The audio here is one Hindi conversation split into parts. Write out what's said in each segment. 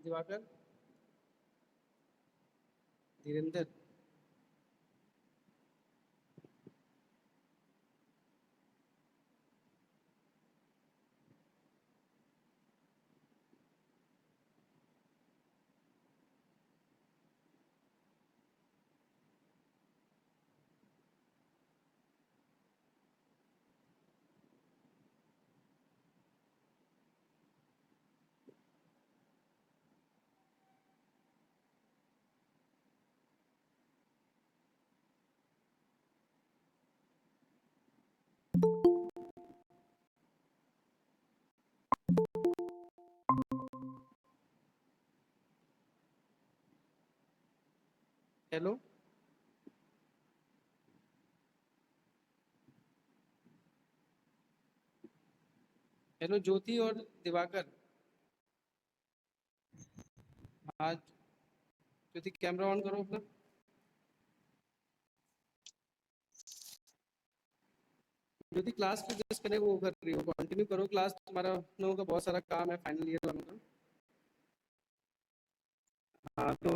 दिवाकर, धीरेन्द्र, हेलो, हेलो ज्योति और दिवाकर। आज ज्योति कैमरा ऑन करो अपना। ज्योति क्लास को डिस्कनेक्ट वो कर रही हो, कंटिन्यू करो क्लास, तुम्हारा लोगों का बहुत सारा काम है फाइनल ईयर वालों का। हाँ तो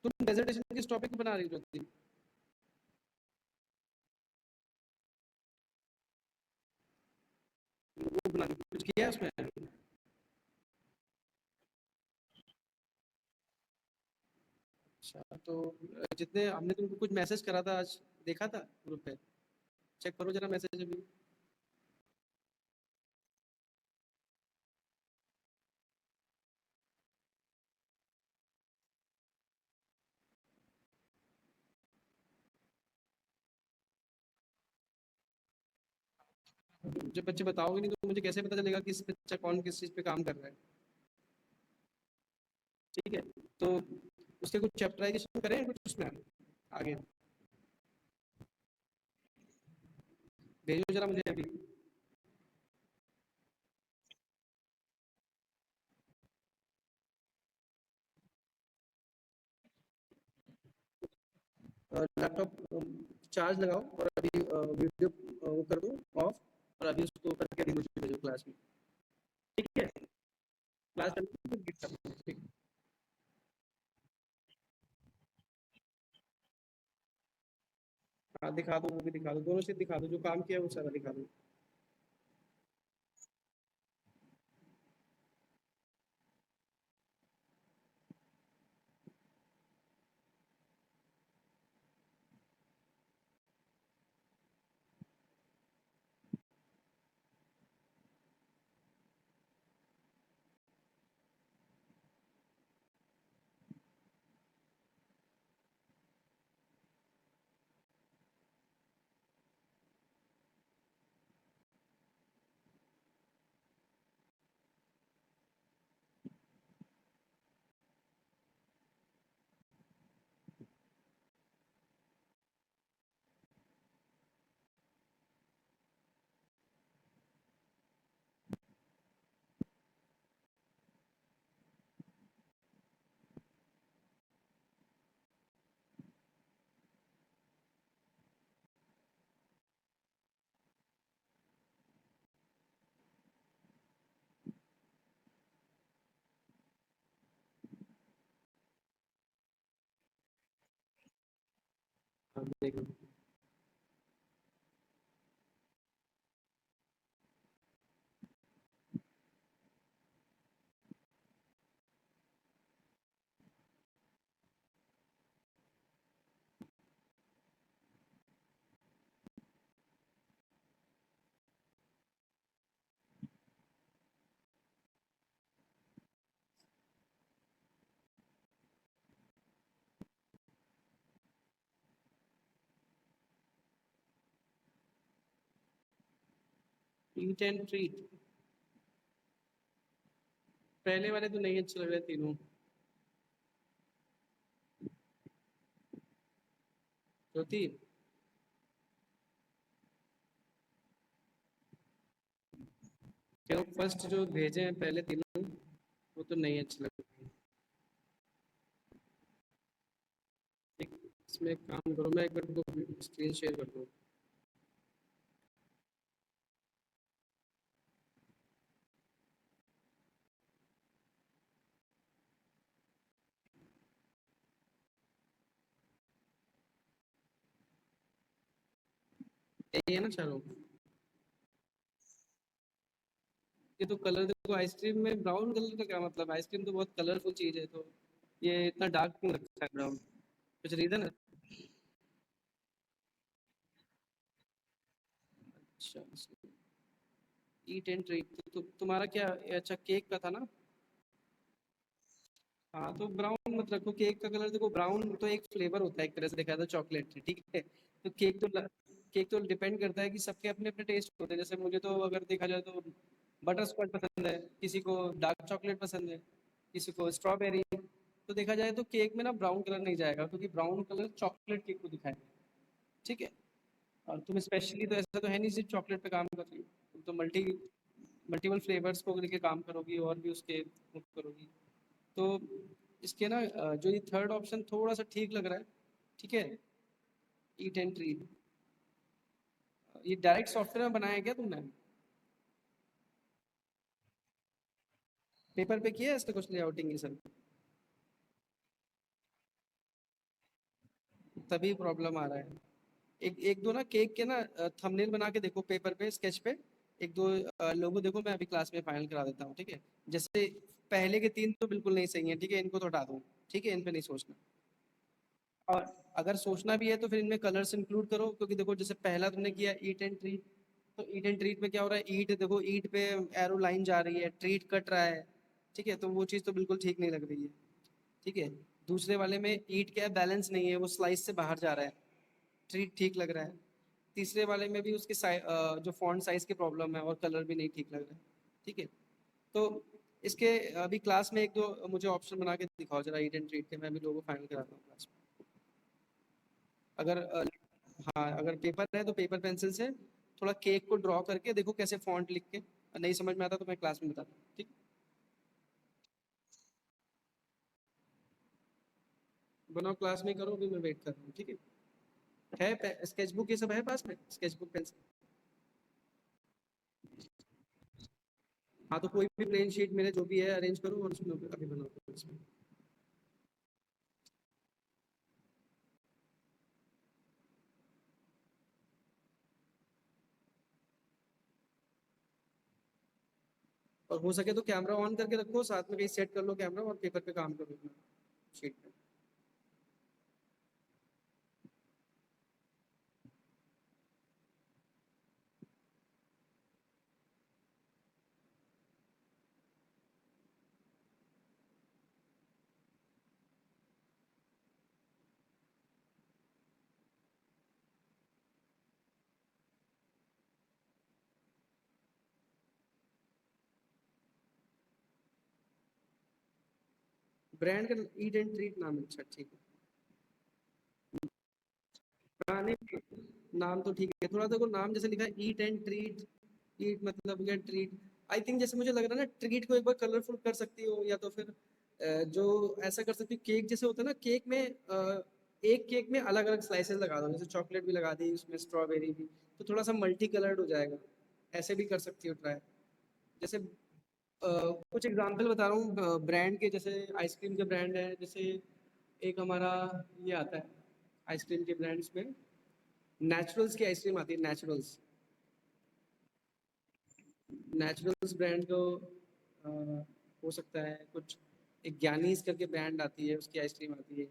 तुम प्रेजेंटेशन किस टॉपिक पे बना रही हो ज्योति? वो बना कुछ किया है उसमें? अच्छा तो जितने हमने तुमको कुछ मैसेज करा था आज, देखा था ग्रुप पे? चेक करो जरा मैसेज अभी। जब बच्चे बताओगे नहीं तो मुझे कैसे पता चलेगा किस बच्चा कौन किस चीज पे काम कर रहा है? ठीक है, तो उसके कुछ चैप्टराइजेशन करें कुछ उसमें आगे, भेजो जरा मुझे अभी। लैपटॉप चार्ज लगाओ और अभी वीडियो वो कर दो ऑफ, और अभी उसको करके अभी मुझे भेजो क्लास में। ठीक है, क्लास में ठीक। हाँ दिखा दो, वो भी दिखा दो, दोनों से दिखा दो, जो काम किया है वो सारा दिखा दो। हाँ, देख लो। ईट एंड ट्रीट, पहले वाले तो नहीं अच्छे लग रहे तीनों। ज्योति, फर्स्ट जो भेजे हैं पहले तीनों, वो तो नहीं अच्छे लग रहे। इसमें एक काम करो, मैं एक बार को स्क्रीन शेयर कर दूँ। यही है ना चारों? ये तो कलर देखो, आइसक्रीम में ब्राउन कलर का क्या मतलब? आइसक्रीम तो बहुत कलरफुल चीज है, तो ये इतना डार्क क्यों लगता है ब्राउन? कुछ रीजन है? अच्छा, ईट एंड ट्रीट तो तुम्हारा क्या, अच्छा केक का था ना? हाँ तो ब्राउन मत रखो। केक का कलर देखो, ब्राउन तो एक फ्लेवर होता है, एक तरह से देखा जाए तो चॉकलेट है, ठीक है? तो केक तो डिपेंड करता है कि सबके अपने अपने टेस्ट होते हैं। जैसे मुझे तो अगर देखा जाए तो बटर स्कॉच पसंद है, किसी को डार्क चॉकलेट पसंद है, किसी को स्ट्रॉबेरी। तो देखा जाए तो केक में ना ब्राउन कलर नहीं जाएगा, क्योंकि ब्राउन कलर चॉकलेट केक को दिखाएगा, ठीक है? और तुम स्पेशली तो ऐसा तो है नहीं सिर्फ चॉकलेट पे काम कर रही हो, तुम तो मल्टीपल फ्लेवर्स को लेके काम करोगी और भी उसके वो करोगी। तो इसके ना जो ये थर्ड ऑप्शन थोड़ा सा ठीक लग रहा है, ठीक है? ईट एंड ट्रीट, ये डायरेक्ट सॉफ्टवेयर में बनाया है क्या तुमने? पेपर पे किया है इसका कुछ लेआउटिंग ये सब? तभी प्रॉब्लम आ रहा है। एक एक दो ना केक के ना थंबनेल बना के देखो पेपर पे, स्केच पे। एक दो लोगो देखो, मैं अभी क्लास में फाइनल करा देता हूँ, ठीक है? जैसे पहले के तीन तो बिल्कुल नहीं सही है, ठीक है? इनको तो हटा दो, ठीक है? इन पे नहीं सोचना। और अगर सोचना भी है तो फिर इनमें कलर्स इंक्लूड करो, क्योंकि देखो जैसे पहला तुमने किया ईट एंड ट्रीट, तो ईट एंड ट्रीट में क्या हो रहा है? ईट देखो, ईट पे एरो लाइन जा रही है, ट्रीट कट रहा है, ठीक है? तो वो चीज़ तो बिल्कुल ठीक नहीं लग रही है, ठीक है? दूसरे वाले में ईट क्या है, बैलेंस नहीं है, वो स्लाइस से बाहर जा रहा है, ट्रीट ठीक लग रहा है। तीसरे वाले में भी उसके जो फॉन्ट साइज की प्रॉब्लम है, और कलर भी नहीं ठीक लग रहा है, ठीक है? तो इसके अभी क्लास में एक दो मुझे ऑप्शन बना के दिखाओ जरा ईट एंड ट्रीट के, मैं भी लोगों फाइनल कराता हूँ क्लास में। अगर हाँ, अगर पेपर है तो पेपर पेंसिल से थोड़ा केक को ड्रॉ करके देखो कैसे फॉन्ट लिख के, नहीं समझ में आता तो मैं क्लास में बताता हूँ, ठीक? बनाओ, क्लास में करो, अभी मैं वेट कर रहा हूँ, ठीक है? स्केच बुक ये सब है पास में, स्केच बुक पेंसिल? हाँ तो कोई भी प्लेन शीट मेरे जो भी है अरेंज करो, और उसमें अभी बनाओ इसमें। और हो सके तो कैमरा ऑन करके रखो, साथ में कहीं सेट कर लो कैमरा, और पेपर पे काम करो अपना, शीट पे। ब्रांड का ईट एंड ट्रीट नाम है, अच्छा ठीक है। हाँ नहीं, नाम तो ठीक है, थोड़ा देखो नाम जैसे लिखा है ईट एंड ट्रीट, ईट मतलब क्या, ट्रीट। आई थिंक जैसे मुझे लग रहा है ना, ट्रीट को एक बार कलरफुल कर सकती हो, या तो फिर जो ऐसा कर सकती हो, केक जैसे होता है ना, केक में एक केक में अलग अलग स्लाइसेस लगा दो, जैसे चॉकलेट भी लगा दी उसमें, स्ट्रॉबेरी भी, तो थोड़ा सा मल्टी कलर्ड हो जाएगा। ऐसे भी कर सकती हो ट्राई। जैसे कुछ एग्जांपल बता रहा हूँ ब्रांड के, जैसे आइसक्रीम के ब्रांड है, जैसे एक हमारा ये आता है आइसक्रीम के ब्रांड्स में, नेचुरल्स की आइसक्रीम आती है, नेचुरल्स। नेचुरल्स ब्रांड को हो सकता है कुछ, एक ज्ञानीज करके ब्रांड आती है, उसकी आइसक्रीम आती है।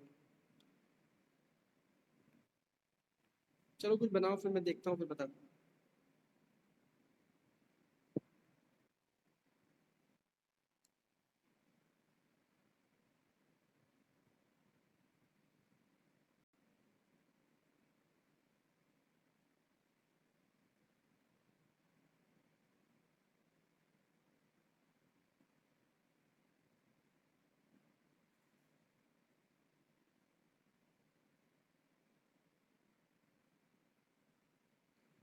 चलो कुछ बनाओ, फिर मैं देखता हूँ, फिर बताता हूँ।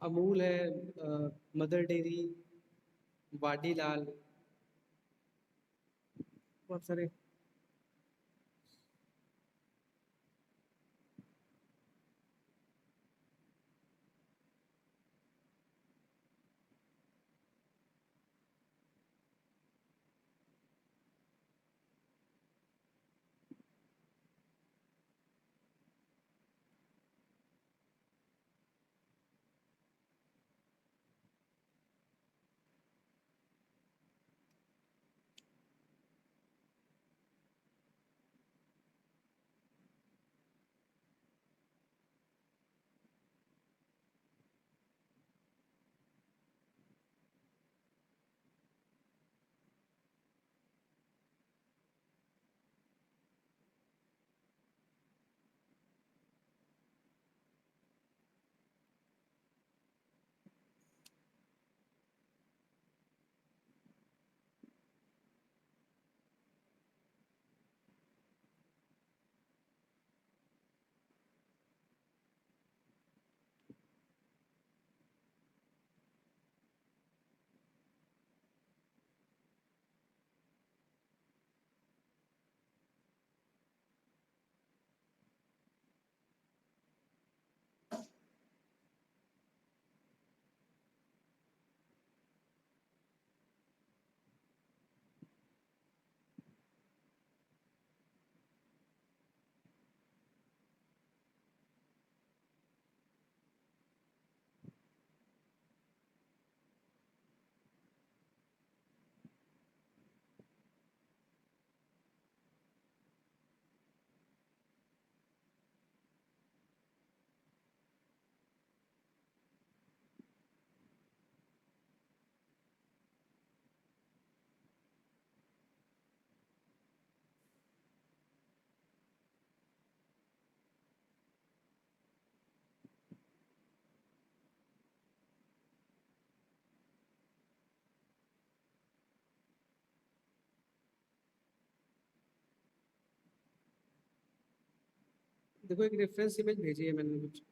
अमूल है, मदर डेयरी, वाडीलाल, बहुत सारे। देखो एक रेफरेंस इमेज भेजी है मैंने कुछ।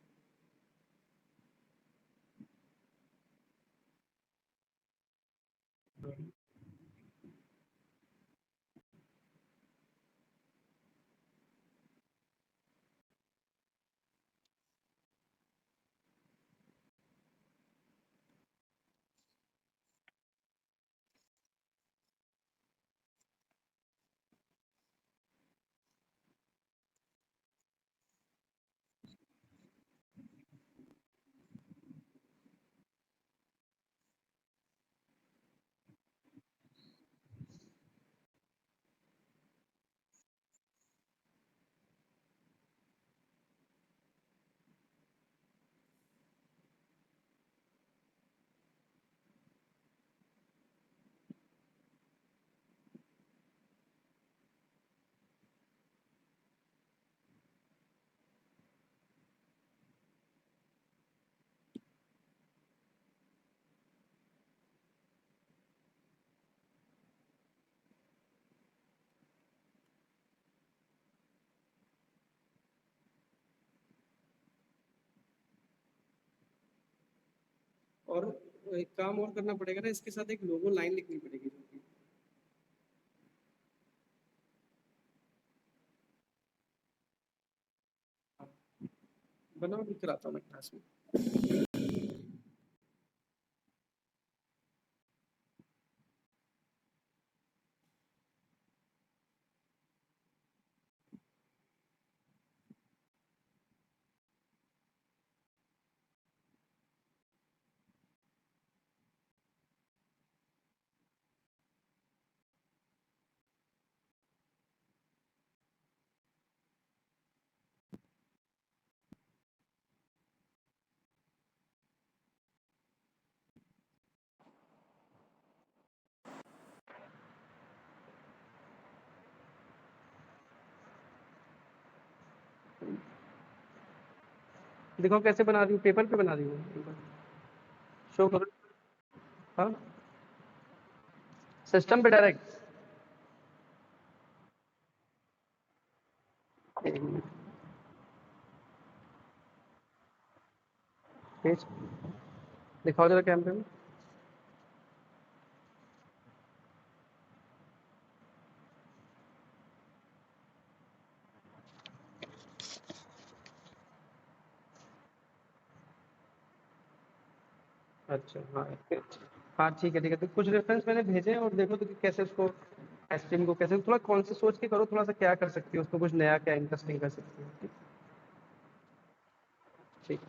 और एक काम और करना पड़ेगा ना, इसके साथ एक लोगो लाइन लिखनी पड़ेगी। बनाओ, भी कराता हूँ मैं क्लास में। देखो कैसे बना रही हूँ, पेपर पे बना रही हूँ। शो करो। हाँ, सिस्टम पे डायरेक्ट। पेज दिखाओ जरा कैमरे में। अच्छा हाँ, हाँ ठीक है ठीक है। तो कुछ रेफरेंस मैंने भेजे हैं, और देखो तो कि कैसे उसको एस्ट्रीम को कैसे थोड़ा कौन से सोच के करो, थोड़ा सा क्या कर सकती हो उसको, कुछ नया क्या इंटरेस्टिंग कर सकती हो। ठीक।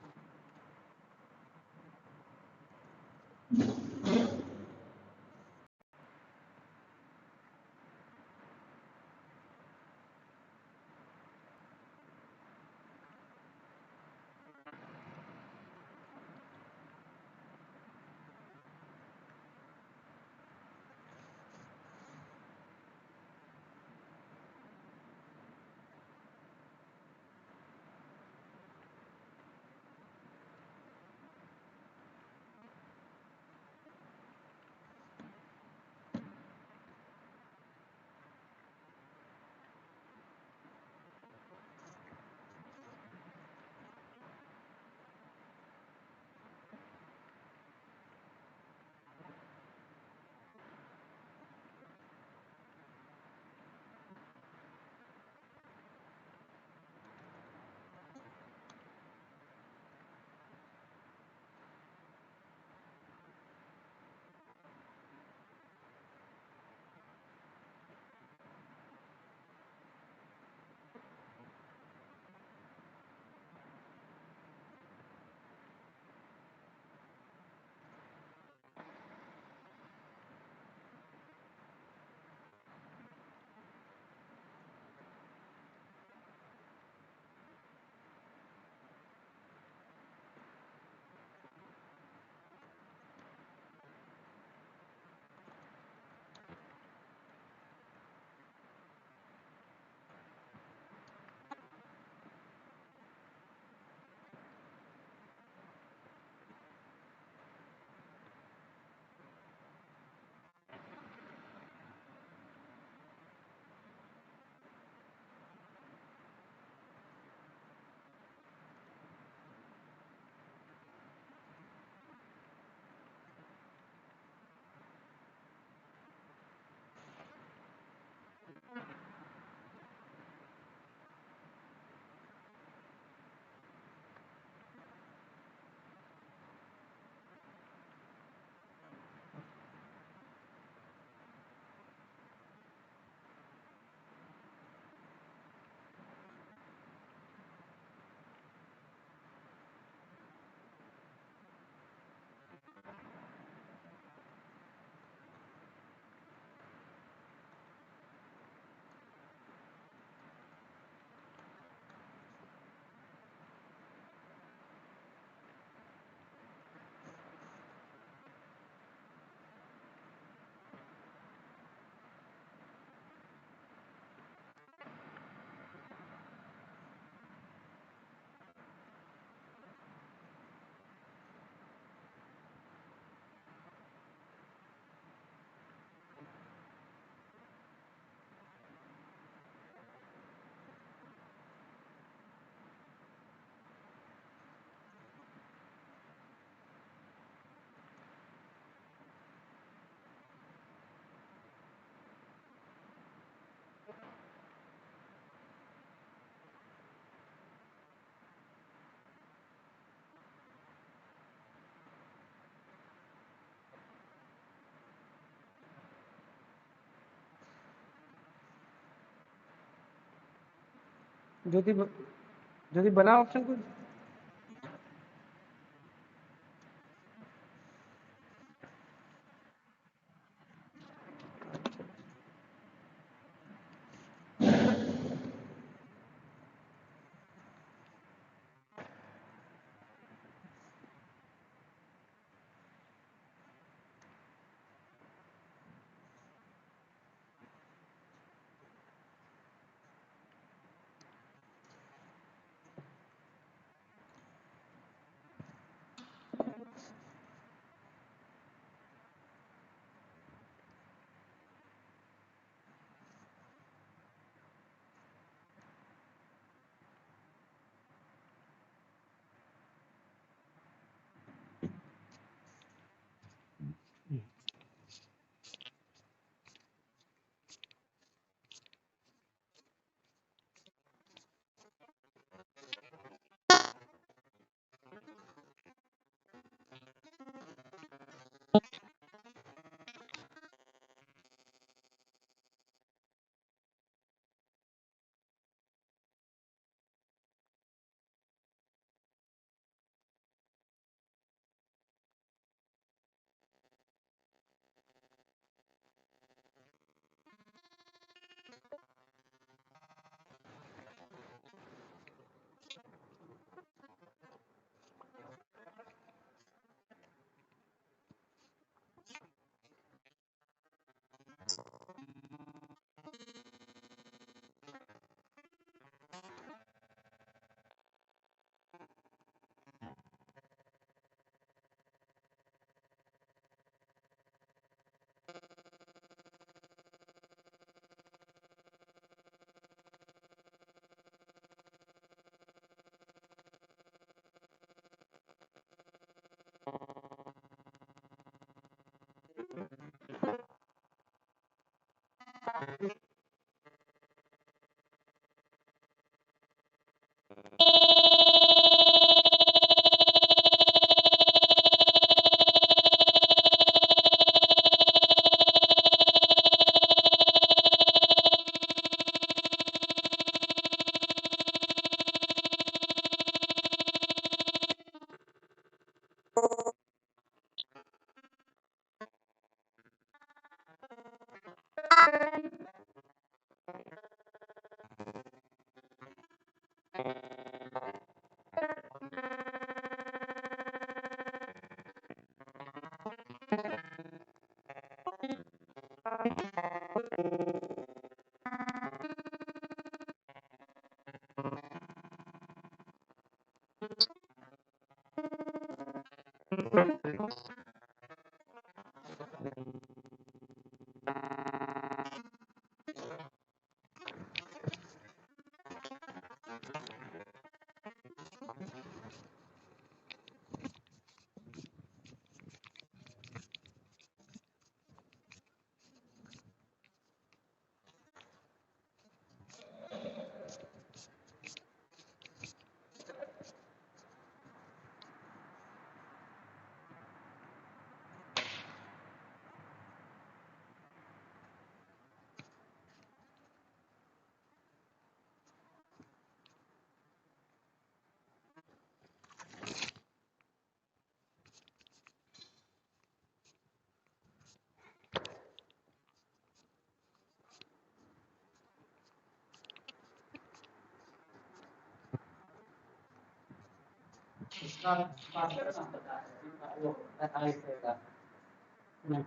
ज्योति ज्योति बना ऑप्शन कुछ।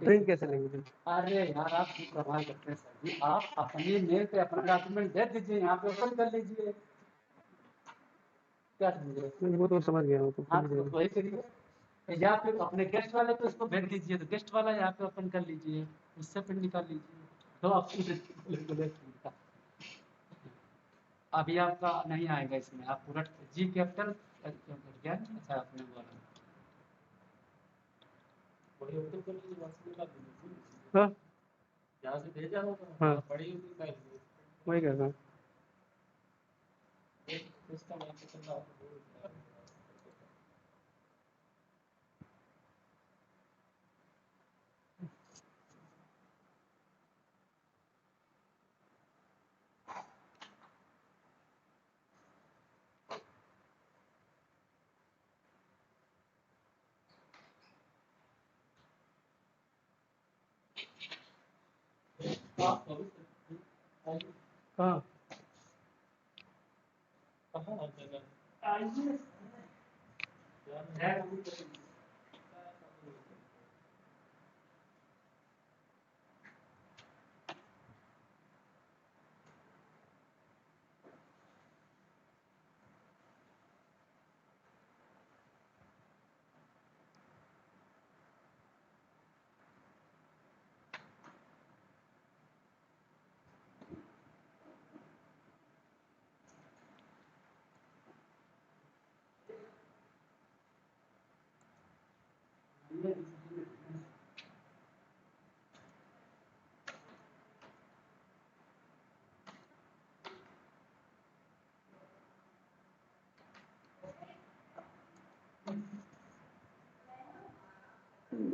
प्रिंट कैसे लेंगे फिर? अरे यार आप क्यों कमाल करते हैं सर जी, आप अपने मेल पे अपना डॉक्यूमेंट दे दीजिए, यहाँ पे ओपन कर लीजिए। क्या समझ रहे हो? वो तो समझ गया, वो तो हाँ समझ तो गया। वही करिए, या फिर अपने गेस्ट वाले को इसको भेज दीजिए, तो गेस्ट वाला यहाँ पे ओपन कर लीजिए, उससे प्रिंट निकाल लीजिए। तो आप अभी आपका नहीं आएगा इसमें, आप पूरा जी कैपिटल क्या अच्छा आपने बोला वही ओपन कर लीजिए, WhatsApp में डाल दीजिए। हाँ जहाँ से भेजा होगा हाँ बड़ी ओपन कर लीजिए। वही कह रहा हूँ। इसका नाम से करना होगा। कहाँ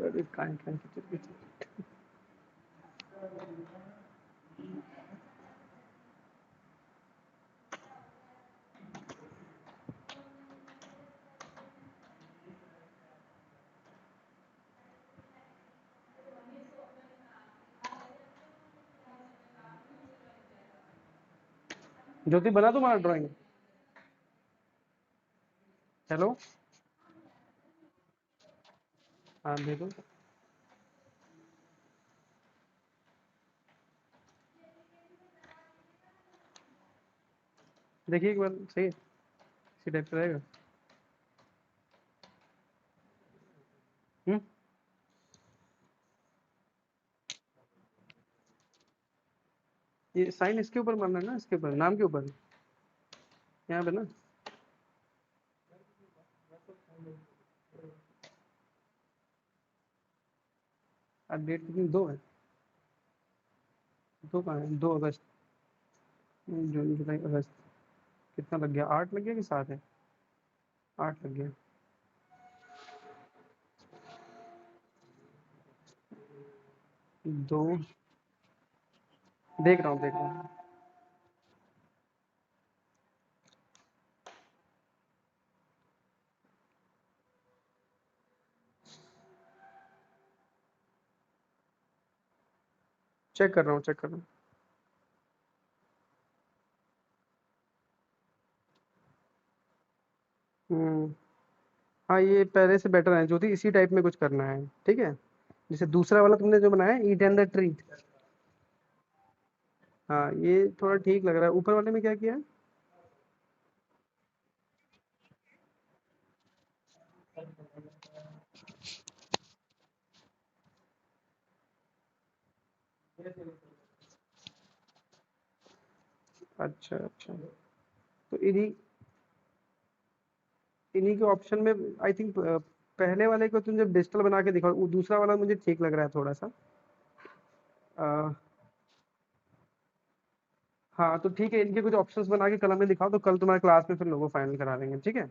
आइए kind kind ज्योति बना तुम्हारा ड्राइंग हेलो हाँ देखो देखिए एक बार सही है इसी टाइप का रहेगा ये साइन इसके ऊपर मारना है ना इसके ऊपर नाम के ऊपर यहाँ पे ना आज डेट कितनी 2 है 2 कहाँ है 2 अगस्त जून जुलाई अगस्त कितना लग गया 8 लग गया कि 7 है 8 लग गया 2 देख रहा हूँ चेक कर रहा हूँ हाँ ये पहले से बेटर है ज्योति इसी टाइप में कुछ करना है ठीक है जैसे दूसरा वाला तुमने जो बनाया ईट एंड द ट्री हाँ ये थोड़ा ठीक लग रहा है ऊपर वाले में क्या किया है अच्छा अच्छा तो इन्हीं इन्हीं के ऑप्शन में आई थिंक पहले वाले को तुम जब डिजिटल बना के दिखाओ वो दूसरा वाला मुझे ठीक लग रहा है थोड़ा सा हाँ तो ठीक है इनके कुछ ऑप्शंस बना के कलम में दिखाओ तो कल तुम्हारे क्लास में फिर लोगों फाइनल करा देंगे ठीक है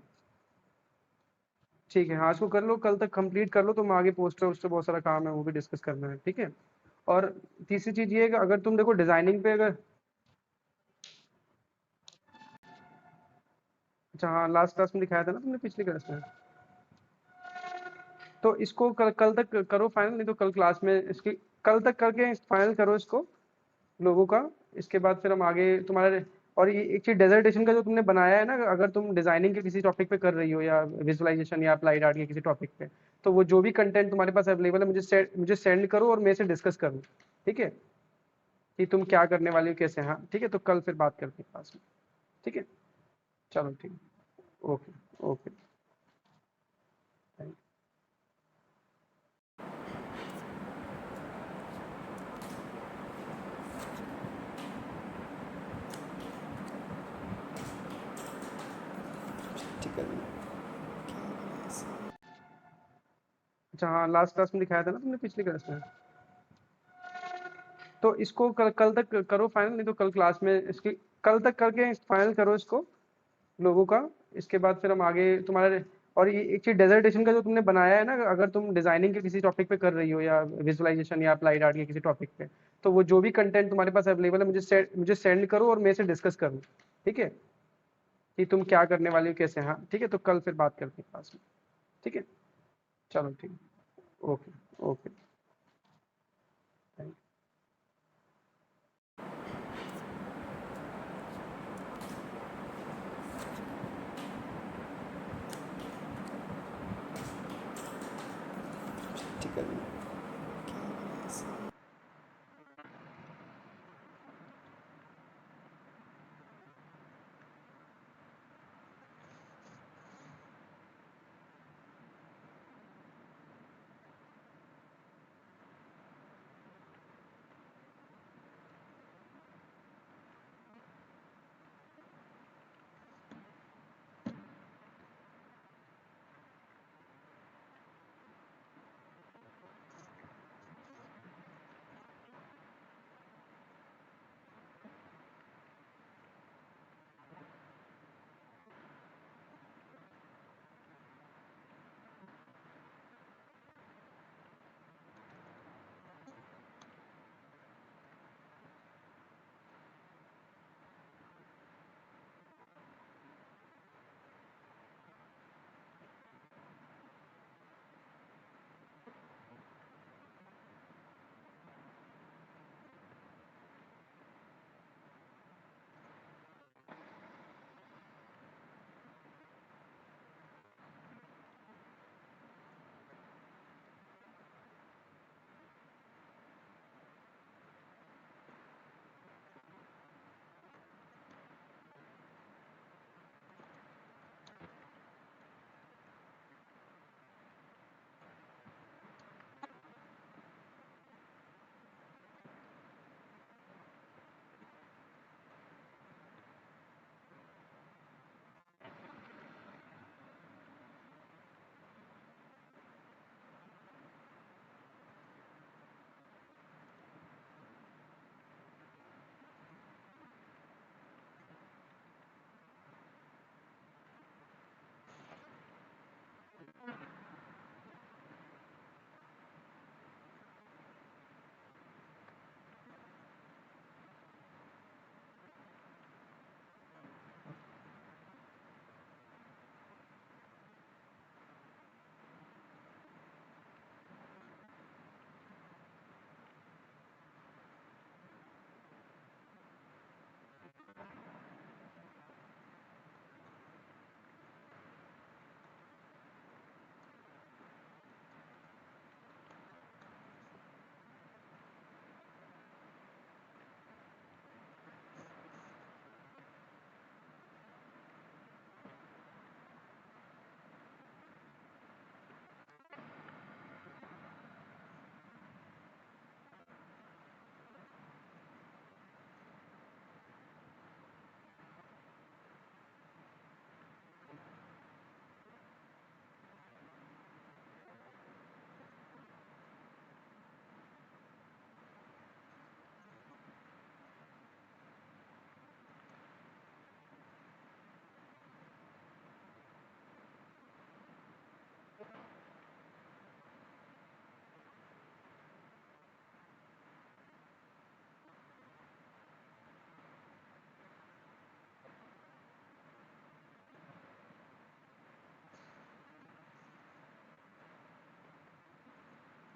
आज को कर लो कल तक कंप्लीट कर लो तुम आगे पोस्टर उससे बहुत सारा काम है वो भी डिस्कस करना है ठीक है और तीसरी चीज ये है कि अगर तुम देखो डिजाइनिंग पे अगर अच्छा हाँ लास्ट क्लास में दिखाया था ना तुमने पिछली क्लास में तो इसको कल तक करो फाइनल नहीं तो कल क्लास में इसकी कल तक करके फाइनल करो इसको लोगों का इसके बाद फिर हम आगे तुम्हारे और ये एक चीज डेजर्टेशन का जो तुमने बनाया है ना अगर तुम डिजाइनिंग के किसी टॉपिक पे कर रही हो या विजुअलाइजेशन या अप्लाइड आर्ट के किसी टॉपिक पे तो वो जो भी कंटेंट तुम्हारे पास अवेलेबल है मुझे सेंड करो और मेरे से डिस्कस करो ठीक है कि तुम क्या करने वाली हो कैसे हाँ ठीक है तो कल फिर बात करते हैं क्लास में ठीक है चलो ठीक ओके ओके ठीक है अच्छा हाँ लास्ट क्लास में दिखाया था ना तुमने पिछली क्लास में तो इसको कल तक करो फाइनल नहीं तो कल क्लास में इसकी कल तक करके फाइनल करो इसको लोगों का इसके बाद फिर हम आगे तुम्हारे और ये एक चीज डेजर्टेशन का जो तुमने बनाया है ना अगर तुम डिजाइनिंग के किसी टॉपिक पे कर रही हो या विजुअलाइजेशन या अप्लाइड आर्ट के किसी टॉपिक पे तो वो जो भी कंटेंट तुम्हारे पास अवेलेबल है मुझे सेंड करो और मेरे से डिस्कस करो ठीक है कि तुम क्या करने वाली हो कैसे हाँ ठीक है तो कल फिर बात करते हैं क्लास में ठीक है चलो ठीक ओके ओके प्रैक्टिकल क्या करें ऐसे।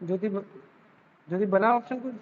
ज्योति ज्योति बना ऑप्शन कुछ।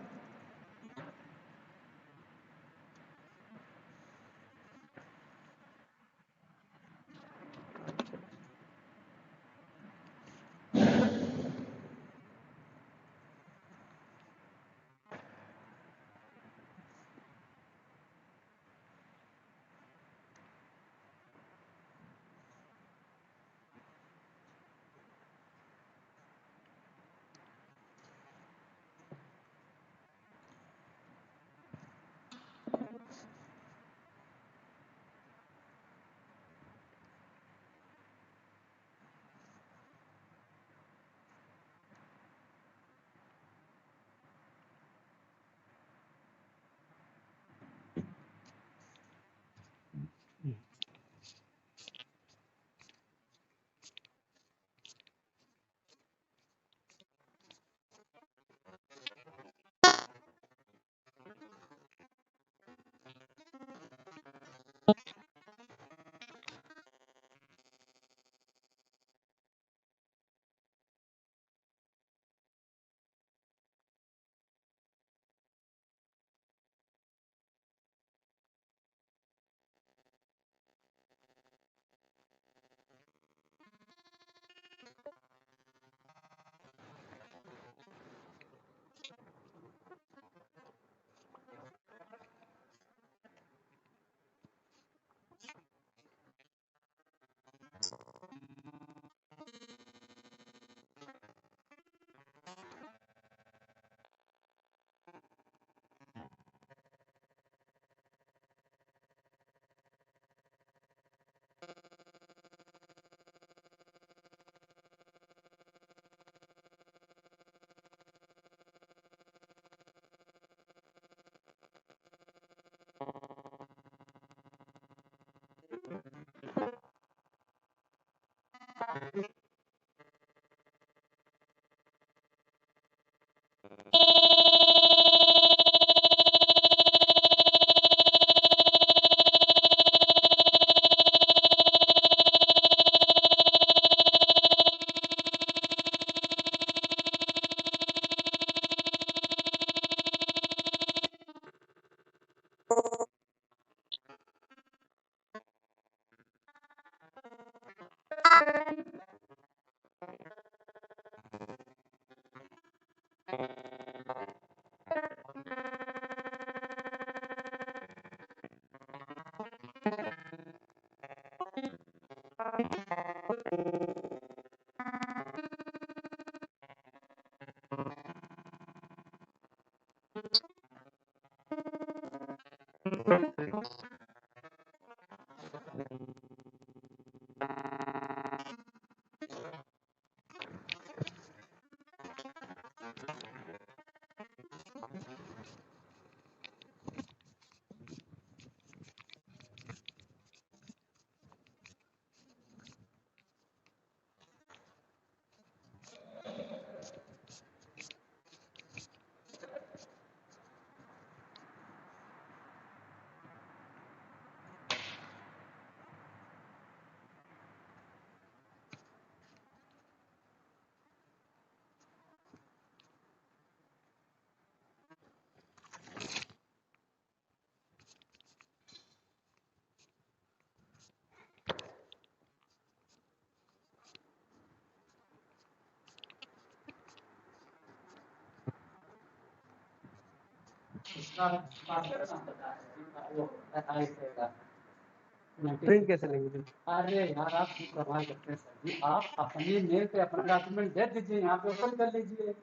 प्रिंट कैसे लेंगे? अरे यार आप कमाल करते हैं सर जी, आप अपनी मेल पे अपना डॉक्यूमेंट दे दीजिए, यहाँ पे ओपन कर लीजिए।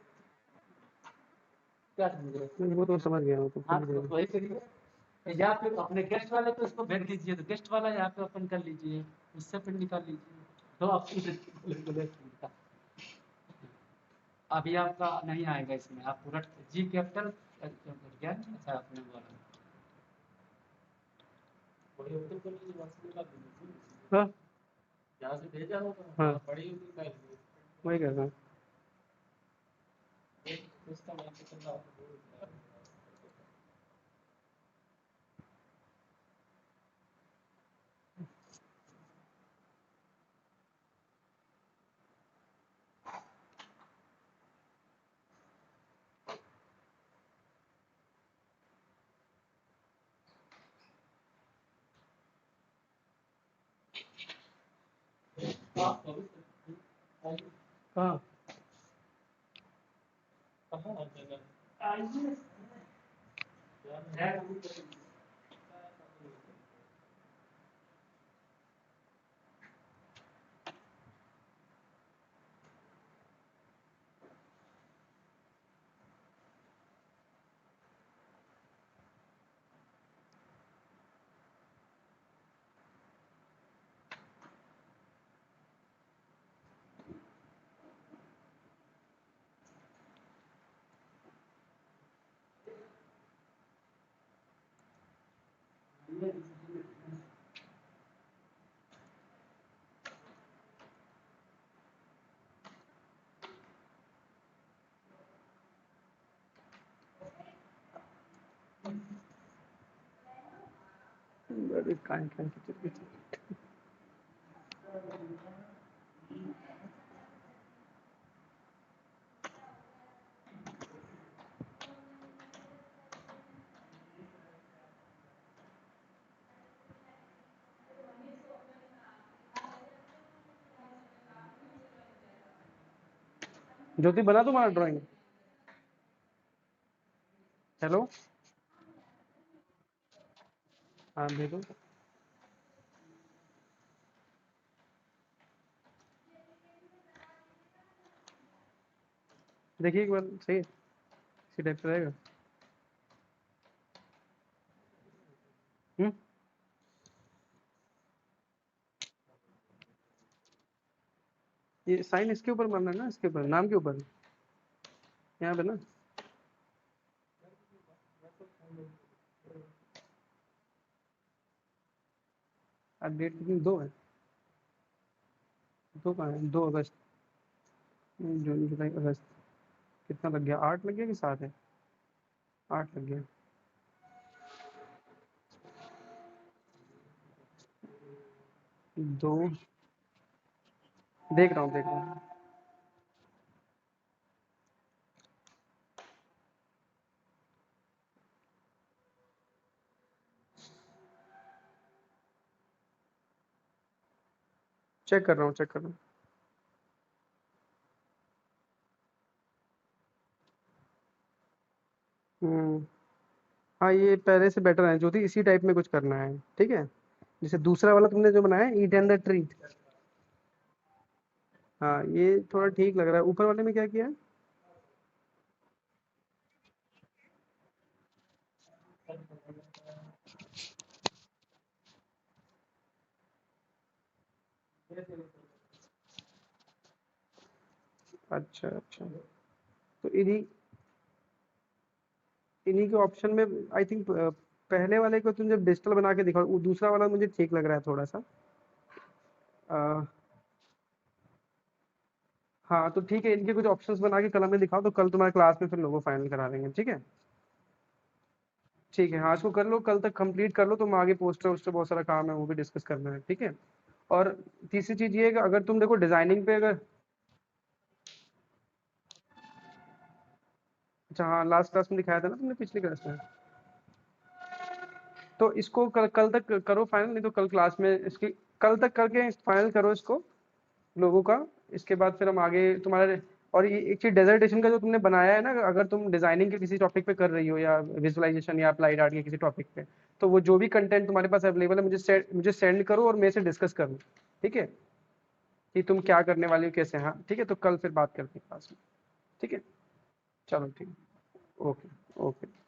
क्या समझे? वो तो समझ गया, वो तो हाँ तो वही करिए, या फिर अपने गेस्ट वाले को इसको भेज दीजिए, तो गेस्ट वाला यहाँ पे ओपन कर लीजिए, उससे प्रिंट निकाल लीजिए। तो आप अभी आपका नहीं आएगा इसमें, आप पूरा जी कैपिटल क्या अच्छा आपने बोला हाँ यहाँ से भेजा होगा, हाँ पड़ी हुई वही कर रहा हूँ। उसका नाम से चल रहा है। हाँ kind sensitivity. ज्योति बना तुम्हारा ड्राइंग? हेलो हाँ भेजो। देखिए एक बार सही है, इसी टाइप से रहेगा। ये साइन इसके ऊपर मारना है ना, इसके ऊपर नाम के ऊपर यहाँ पे ना। आज डेट कितनी, 2 है, 2 कहाँ है, 2 अगस्त, जून जुलाई अगस्त, कितना लग गया, 8 लग गया कि 7 है, 8 लग गया। दो, देख रहा हूँ देख रहा हूँ। चेक कर रहा हूँ, चेक कर रहा हूँ। हाँ ये पहले से बेटर है ज्योति, इसी टाइप में कुछ करना है, ठीक है। जैसे दूसरा वाला तुमने जो बनाया, ईट एंड द ट्री, हाँ ये थोड़ा ठीक लग रहा है। ऊपर वाले में क्या किया है? अच्छा अच्छा, तो इन्हीं इन्हीं के ऑप्शन में आई थिंक पहले वाले को तुम जब डिजिटल बना के दिखाओ, वो दूसरा वाला मुझे ठीक लग रहा है थोड़ा सा। अ, हाँ तो ठीक है, इनके कुछ ऑप्शंस बना के कलम में दिखाओ, तो कल तुम्हारे क्लास में फिर लोगो फाइनल करा देंगे, ठीक है। ठीक है, हाँ इसको कर लो, कल तक कंप्लीट कर लो, तुम आगे पोस्टर वोस्टर बहुत सारा काम है वो भी डिस्कस करना है, ठीक है। और तीसरी चीज ये है कि अगर तुम देखो डिजाइनिंग पे अगर, अच्छा हाँ लास्ट क्लास में दिखाया था ना तुमने, पिछली क्लास में, तो इसको कल तक करो फाइनल, नहीं तो कल क्लास में इसकी, कल तक करके फाइनल करो इसको लोगों का। इसके बाद फिर हम आगे तुम्हारे, और ये एक चीज डेजर्टेशन का जो तुमने बनाया है ना, अगर तुम डिजाइनिंग के किसी टॉपिक पे कर रही हो या विजुअलाइजेशन या अप्लाइड आर्ट के किसी टॉपिक पे, तो वो जो भी कंटेंट तुम्हारे पास अवेलेबल है मुझे सेंड करो और मेरे से डिस्कस करो, ठीक है, कि तुम क्या करने वाली हो कैसे, हाँ ठीक है, तो कल फिर बात करते हैं क्लास में, ठीक है। चलो ठीक है, ओके ओके।